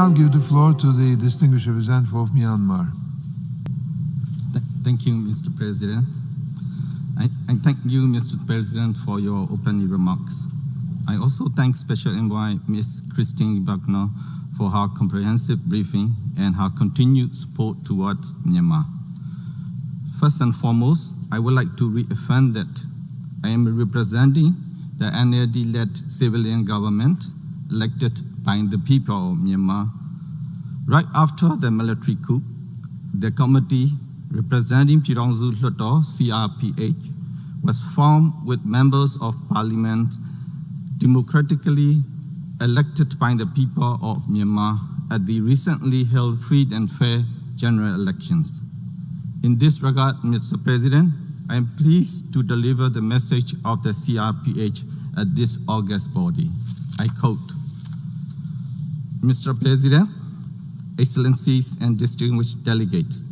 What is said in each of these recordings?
now give the floor to the distinguished representative of Myanmar. Thank you, Mr. President. I thank you, Mr. President, for your opening remarks. I also thank Special Envoy Ms. Christine Buckner for her comprehensive briefing and her continued support towards Myanmar. First and foremost, I would like to reaffirm that I am representing the NLD-led civilian government elected by the people of Myanmar. Right after the military coup, the committee representing Pirongsu Hluttaw, CRPH, was formed with members of parliament democratically elected by the people of Myanmar at the recently held free and fair general elections. In this regard, Mr. President, I am pleased to deliver the message of the CRPH at this august body. I quote, Mr. President, Excellencies and distinguished delegates,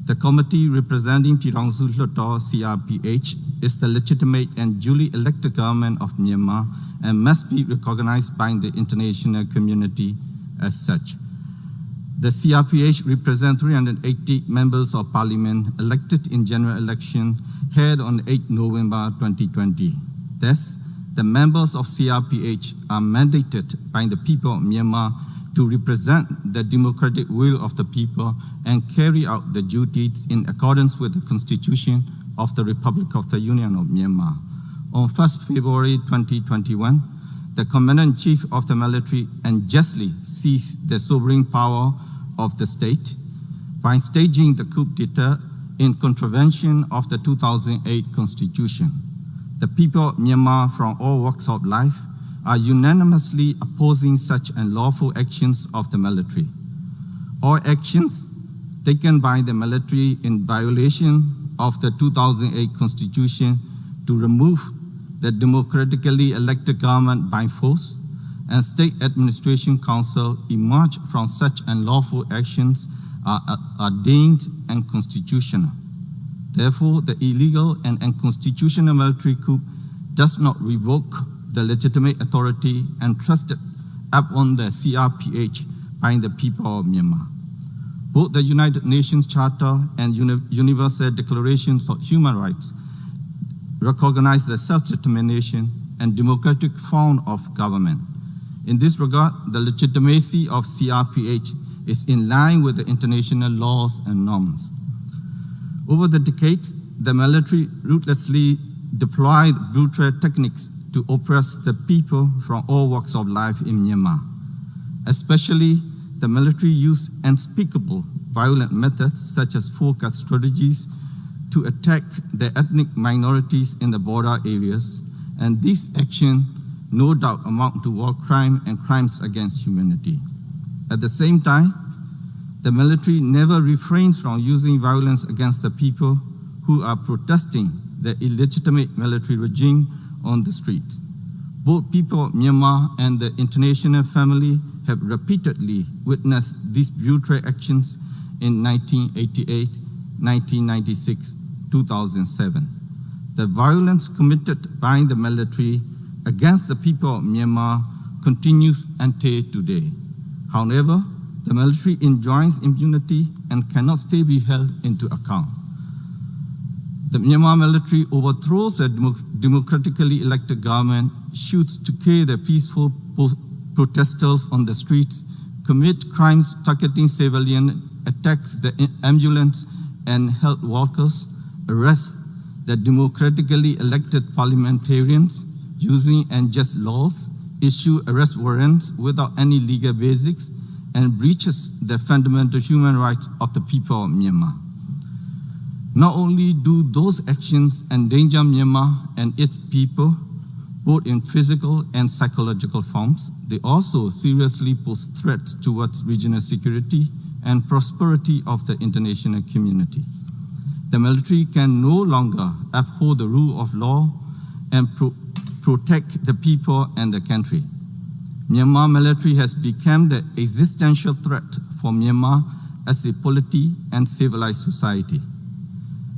the committee representing Pirongsu Hluttaw CRPH is the legitimate and duly elected government of Myanmar and must be recognized by the international community as such. The CRPH represents 380 members of parliament elected in general election held on 8 November 2020. Thus, the members of CRPH are mandated by the people of Myanmar to represent the democratic will of the people and carry out the duties in accordance with the Constitution of the Republic of the Union of Myanmar. On 1st February 2021, the Commander-in-Chief of the military unjustly seized the sovereign power of the state by staging the coup d'etat in contravention of the 2008 Constitution. The people of Myanmar from all walks of life are unanimously opposing such unlawful actions of the military. All actions taken by the military in violation of the 2008 Constitution to remove the democratically elected government by force and State Administration Council emerge from such unlawful actions are ordained and constitutional. Therefore, the illegal and unconstitutional military coup does not revoke the legitimate authority entrusted upon the CRPH by the people of Myanmar. Both the United Nations Charter and Universal Declarations of Human Rights recognize the self-determination and democratic form of government. In this regard, the legitimacy of CRPH is in line with the international laws and norms. Over the decades, the military ruthlessly deployed brutal techniques to oppress the people from all walks of life in Myanmar. Especially, the military used unspeakable violent methods such as forecast strategies to attack the ethnic minorities in the border areas, and this action no doubt amount to war crime and crimes against humanity. At the same time, the military never refrains from using violence against the people who are protesting the illegitimate military regime on the streets. Both people of Myanmar and the international family have repeatedly witnessed these brutal actions in 1988, 1996, 2007. The violence committed by the military against the people of Myanmar continues until today. However, the military enjoys impunity and cannot still be held into account. The Myanmar military overthrows a democratically elected government, shoots to kill the peaceful protesters on the streets, commit crimes targeting civilians, attacks the ambulance and health workers, arrests the democratically elected parliamentarians using unjust laws, issue arrest warrants without any legal basis, and breaches the fundamental human rights of the people of Myanmar. Not only do those actions endanger Myanmar and its people, both in physical and psychological forms, they also seriously pose threats towards regional security and prosperity of the international community. The military can no longer uphold the rule of law and protect the people and the country. Myanmar military has become the existential threat for Myanmar as a polity and civilized society.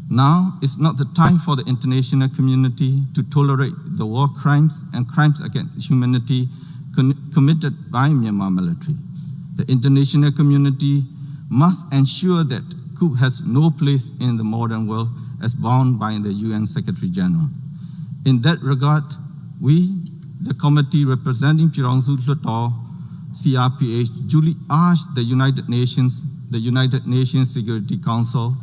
Now is not the time for the international community to tolerate the war crimes and crimes against humanity committed by Myanmar military. The international community must ensure that coup has no place in the modern world as bound by the UN Secretary General. In that regard, we, the committee representing Chirongsu Tlotor, CRPH, duly urge the United Nations Security Council,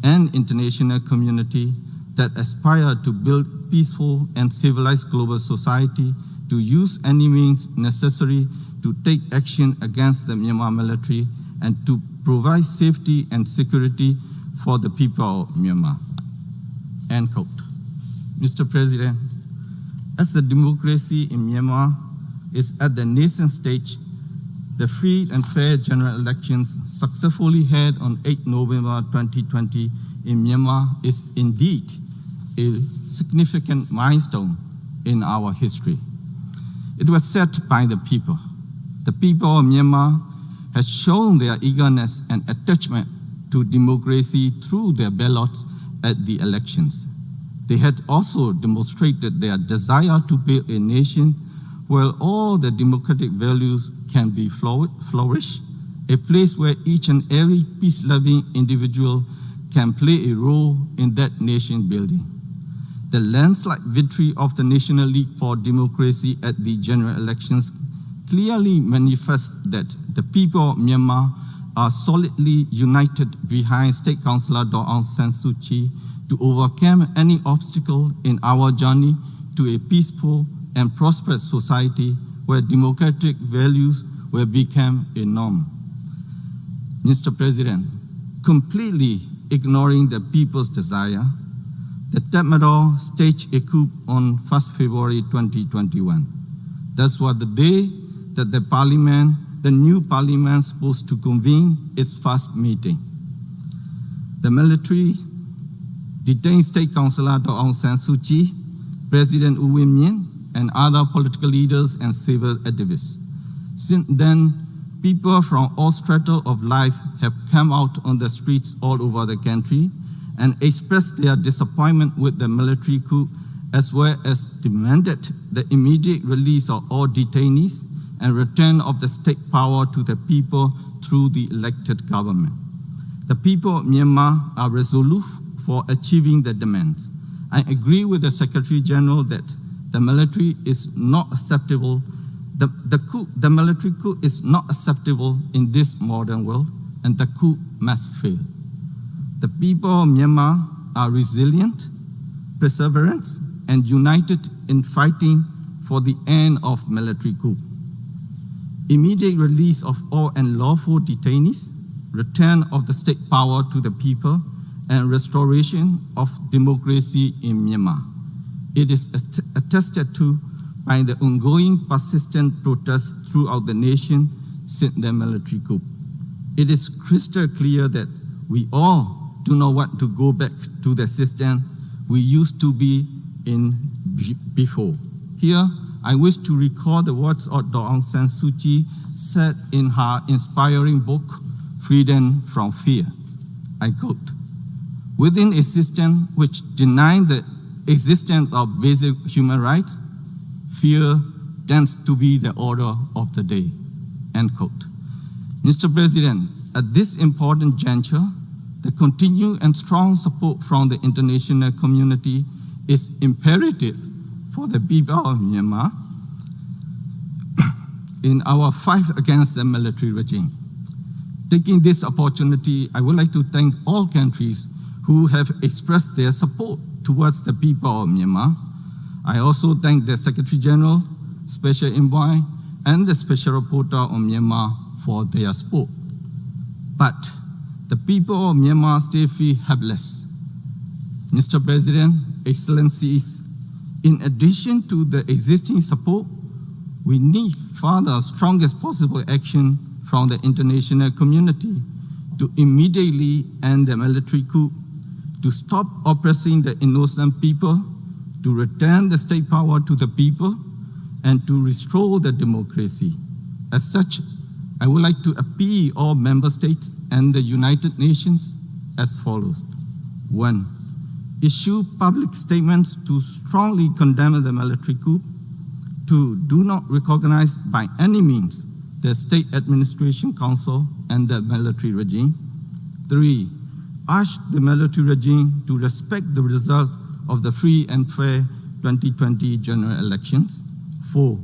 and international community that aspire to build peaceful and civilized global society to use any means necessary to take action against the Myanmar military and to provide safety and security for the people of Myanmar. End quote. Mr. President, as the democracy in Myanmar is at the nascent stage, the free and fair general elections successfully held on 8 November 2020 in Myanmar is indeed a significant milestone in our history. It was set by the people. The people of Myanmar has shown their eagerness and attachment to democracy through their ballots at the elections. They had also demonstrated their desire to build a nation where all the democratic values can be flourish, a place where each and every peace-loving individual can play a role in that nation building. The landslide victory of the National League for Democracy at the general elections clearly manifests that the people of Myanmar are solidly united behind State Councillor Daw Aung San Suu Kyi to overcome any obstacle in our journey to a peaceful and prosperous society where democratic values will become a norm. Mr. President, completely ignoring the people's desire, the Tatmadaw staged a coup on 1st February 2021. That was the day that the new parliament supposed to convene its first meeting. The military detained State Councillor Daw Aung San Suu Kyi, President U Win Myint, and other political leaders and civil activists. Since then, people from all strata of life have come out on the streets all over the country and expressed their disappointment with the military coup, as well as demanded the immediate release of all detainees and return of the state power to the people through the elected government. The people of Myanmar are resolute for achieving the demands. I agree with the Secretary General that the military is not acceptable. The military coup is not acceptable in this modern world, and the coup must fail. The people of Myanmar are resilient, perseverant, and united in fighting for the end of military coup. Immediate release of all unlawful detainees, return of the state power to the people, and restoration of democracy in Myanmar. It is attested to by the ongoing persistent protests throughout the nation since the military coup. It is crystal clear that we all do not want to go back to the system we used to be in before. Here, I wish to recall the words of Daw Aung San Suu Kyi said in her inspiring book, Freedom from Fear. I quote, "Within a system which denies the existence of basic human rights, fear tends to be the order of the day." End quote. Mr. President, at this important juncture, the continued and strong support from the international community is imperative for the people of Myanmar in our fight against the military regime. Taking this opportunity, I would like to thank all countries who have expressed their support towards the people of Myanmar. I also thank the Secretary General, Special Envoy, and the Special Reporter on Myanmar for their support. But the people of Myanmar still feel helpless. Mr. President, Excellencies, in addition to the existing support, we need further strongest possible action from the international community to immediately end the military coup, to stop oppressing the innocent people, to return the state power to the people, and to restore the democracy. As such, I would like to appeal all member states and the United Nations as follows. 1. Issue public statements to strongly condemn the military coup. 2. Do not recognize by any means the State Administration Council, and the military regime. 3. Urge the military regime to respect the result of the free and fair 2020 general elections. 4.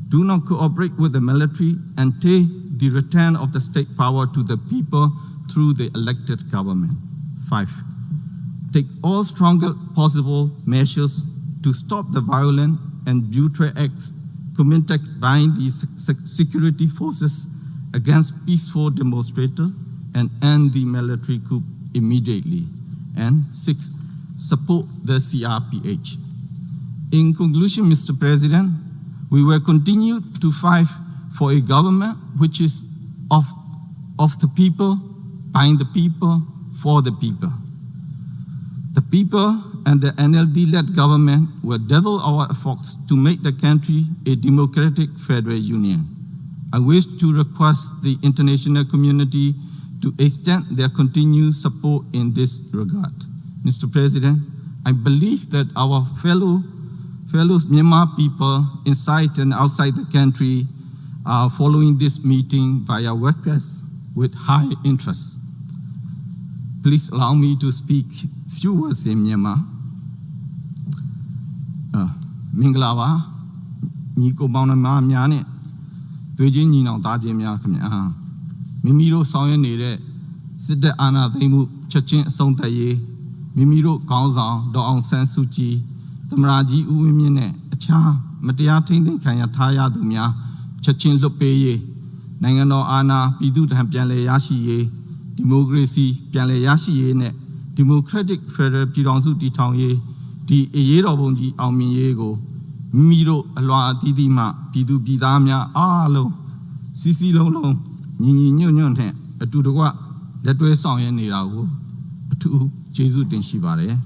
Do not cooperate with the military and take the return of the state power to the people through the elected government. 5. Take all stronger possible measures to stop the violent and brutal acts committed by the security forces against peaceful demonstrators and end the military coup immediately. And 6. Support the CRPH. In conclusion, Mr. President, we will continue to fight for a government which is of the people, by the people, for the people. The people and the NLD-led government will double our efforts to make the country a democratic federal union. I wish to request the international community to extend their continued support in this regard. Mr. President, I believe that our fellow Myanmar people inside and outside the country are following this meeting via webcast with high interest. Please allow me to speak few words in Myanmar. Minglawa, Niko Baunama Miane, Dujin of Dajimia Kamia, Mimiro Sayan Nere, Sida Anna Demu, Chachin Sontaye, Mimiro Gaza, Don San Suchi, Tamraji Uimine, Cha, Matiatin Kayataya Dumia, Chachin Lopeye, Nangano Anna, Pidu Hampiale Yashi, Democracy, Piale Yashi, Democratic Federal Piranzu di Tangye, di Eyerobonji Almiego, Miro Alwa Didima, Pidu Bidamia, Alo, Sisi Lolo, Nini Nyon, a Tudua, that way song in Nirago, to Jesu Denshibare,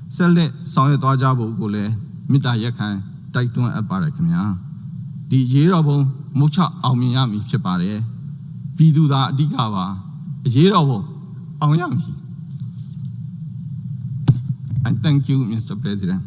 Sele, Song at Ajabo Gole, Mita Yakan, Taitun Aparakamia, di Yerobo, Mocha Almiami Chepare, Pidu da Digawa, Yerobo, Aoyami. And thank you, Mr. President.